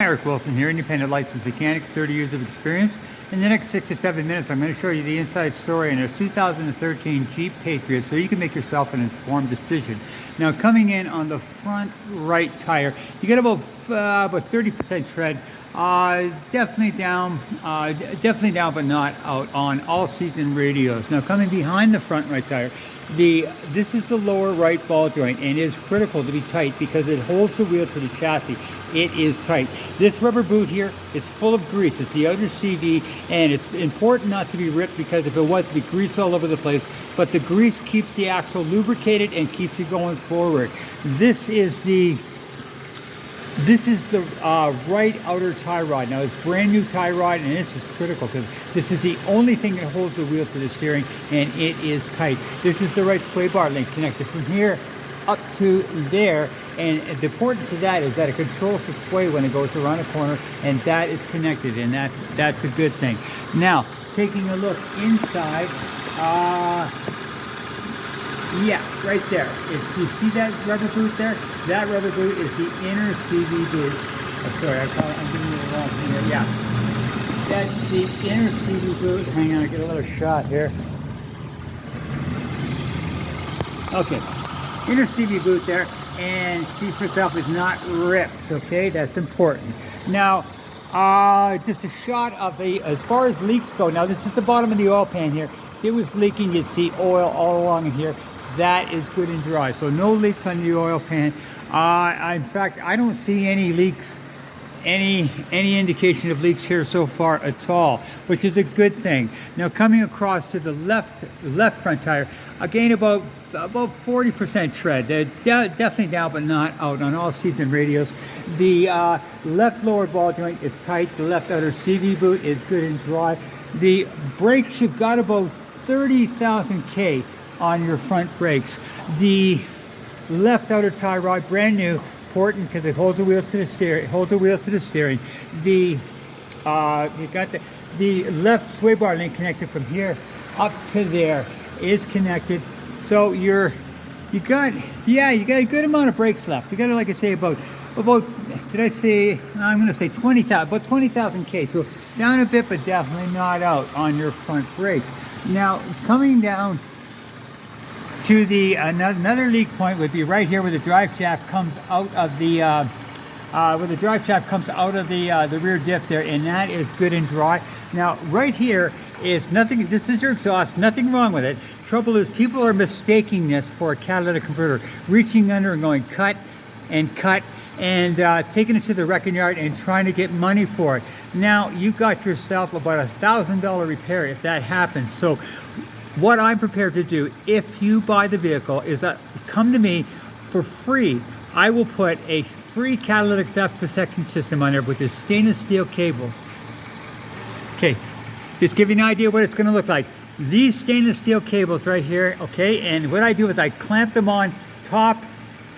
Eric Wilson here, independent licensed mechanic, 30 years of experience. In the next 6 to 7 minutes, I'm going to show you the inside story on this 2013 Jeep Patriot so you can make yourself an informed decision. Now, coming in on the front right tire, you get about 30% tread. Definitely down, but not out on all-season radios. Now, coming behind the front right tire, this is the lower right ball joint, and it is critical to be tight because it holds the wheel to the chassis. It is tight. This rubber boot here is full of grease. It's the outer CV, and it's important not to be ripped because if it was, to be grease all over the place. But the grease keeps the axle lubricated and keeps you going forward. This is the right outer tie rod. Now, it's brand new tie rod, and this is critical because this is the only thing that holds the wheel to the steering, and it is tight. This is the right sway bar link connected from here up to there, and the importance of that is that it controls the sway when it goes around a corner, and that is connected, and that's a good thing. Now, taking a look inside, yeah, right there. If you see that rubber boot there, that rubber boot is the inner CV boot. Oh, sorry, I'm giving you the wrong thing here. Yeah, that's the inner CV boot. Hang on, I get another shot here. Okay, inner CV boot there, and see for yourself is not ripped. Okay, that's important. Now, just a shot of as far as leaks go. Now, this is the bottom of the oil pan here. If it was leaking, you'd see oil all along in here. That is good and dry, so no leaks on the oil pan. In fact, I don't see any leaks, any indication of leaks here so far at all, which is a good thing. Now, coming across to the left front tire, again about 40% tread. They're definitely down but not out on all season radios. The left lower ball joint is tight. The left outer CV boot is good and dry. The brakes, you've got about 30,000 K on your front brakes. The left outer tie rod, brand new, important because it holds the wheel to the steering. The you got the left sway bar link connected from here up to there is connected. So you got a good amount of brakes left. You got, like I say, about did I say, I'm going to say 20,000, about 20,000 K. So down a bit, but definitely not out on your front brakes. Now, coming down to the another leak point would be right here where the drive shaft comes out of the the rear diff there, and that is good and dry. Now, right here is nothing. This is your exhaust. Nothing wrong with it. Trouble is, people are mistaking this for a catalytic converter, reaching under and going cut and taking it to the wrecking yard and trying to get money for it. Now, you got yourself about $1,000 repair if that happens. So what I'm prepared to do if you buy the vehicle is that come to me for free. I will put a free catalytic theft protection system on there, which is stainless steel cables. Okay, just give you an idea what it's going to look like. These stainless steel cables right here, okay, and what I do is I clamp them on top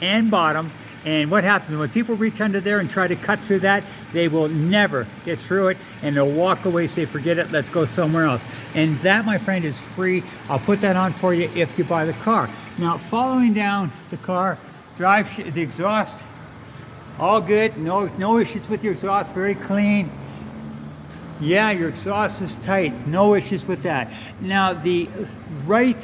and bottom, and what happens when people reach under there and try to cut through that, they will never get through it, and they'll walk away, say, forget it, let's go somewhere else. And that, my friend, is free. I'll put that on for you if you buy the car. Now, following down the car, the exhaust, all good, no issues with your exhaust, very clean. Yeah, your exhaust is tight, no issues with that. Now, the right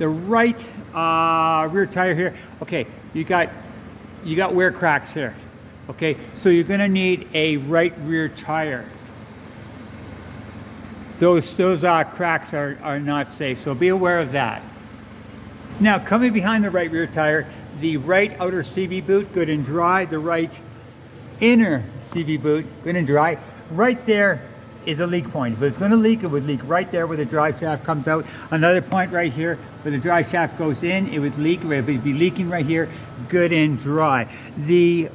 rear tire here, okay, you got wear cracks here. Okay, so you're going to need a right rear tire. Those cracks are not safe, so be aware of that. Now, coming behind the right rear tire, the right outer CV boot, good and dry. The right inner CV boot, good and dry. Right there is a leak point. If it's going to leak, it would leak right there where the drive shaft comes out. Another point right here where the drive shaft goes in, it would leak. It would be leaking right here, good and dry. The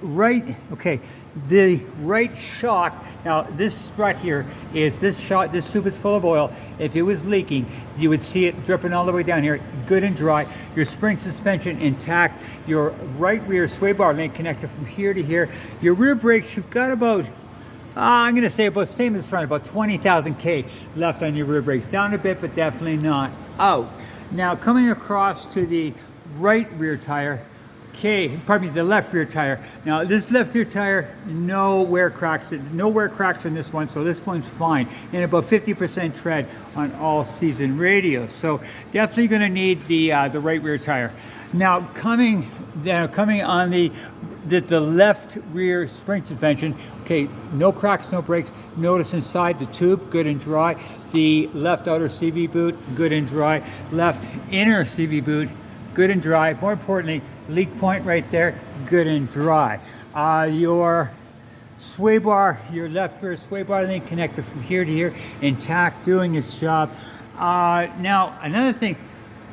right shock, now this strut here is this tube is full of oil. If it was leaking, you would see it dripping all the way down here, good and dry. Your spring suspension intact. Your right rear sway bar link connected from here to here. Your rear brakes, you've got about I'm going to say about the same as front, about 20,000 K left on your rear brakes. Down a bit, but definitely not out. Now, coming across to the right rear tire, Okay, pardon me, the left rear tire. Now this left rear tire, no wear cracks in this one, so this one's fine. And about 50% tread on all season radios. So definitely going to need the right rear tire. Now coming on the left rear spring suspension, okay, no cracks, no breaks. Notice inside the tube, good and dry. The left outer CV boot, good and dry. Left inner CV boot, good and dry. More importantly, leak point right there, good and dry. Your sway bar, your left rear sway bar link connected from here to here, intact, doing its job. Now, another thing,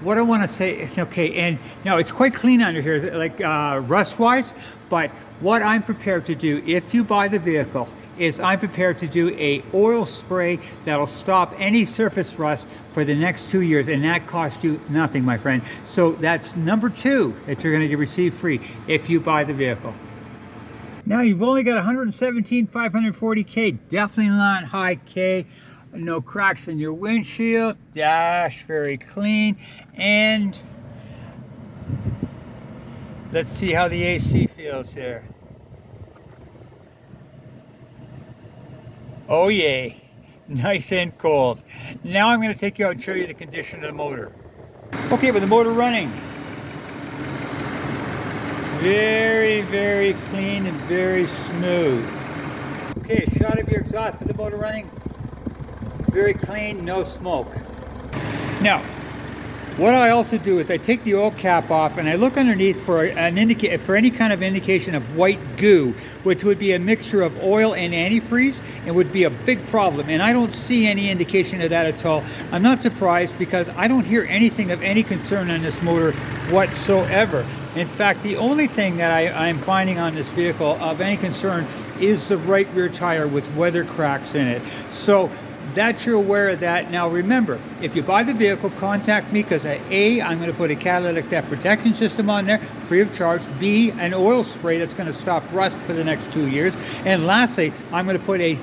what I want to say, okay, and now it's quite clean under here, like rust-wise, but what I'm prepared to do, if you buy the vehicle, is I'm prepared to do a oil spray that'll stop any surface rust for the next 2 years, and that costs you nothing, my friend. So that's number 2 that you're going to receive free if you buy the vehicle. Now you've only got 117,540 K, definitely not high K. No cracks in your windshield, dash very clean, and let's see how the AC feels here. Oh yay, nice and cold. Now I'm going to take you out and show you the condition of the motor. Okay, with the motor running, very, very clean and very smooth. Okay, a shot of your exhaust for the motor running, very clean, no smoke. Now, what I also do is I take the oil cap off and I look underneath for any kind of indication of white goo, which would be a mixture of oil and antifreeze and would be a big problem. And I don't see any indication of that at all. I'm not surprised because I don't hear anything of any concern on this motor whatsoever. In fact, the only thing that I'm finding on this vehicle of any concern is the right rear tire with weather cracks in it. So that you're aware of that. Now remember, if you buy the vehicle, contact me because A, I'm going to put a catalytic theft protection system on there free of charge. B, an oil spray that's going to stop rust for the next 2 years. And lastly, I'm going to put a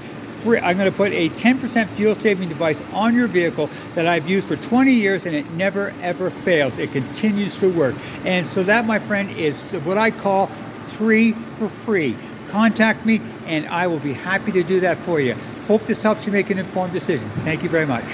10% fuel saving device on your vehicle that I've used for 20 years and it never ever fails. It continues to work. And so that, my friend, is what I call 3 for free. Contact me and I will be happy to do that for you. Hope this helps you make an informed decision. Thank you very much.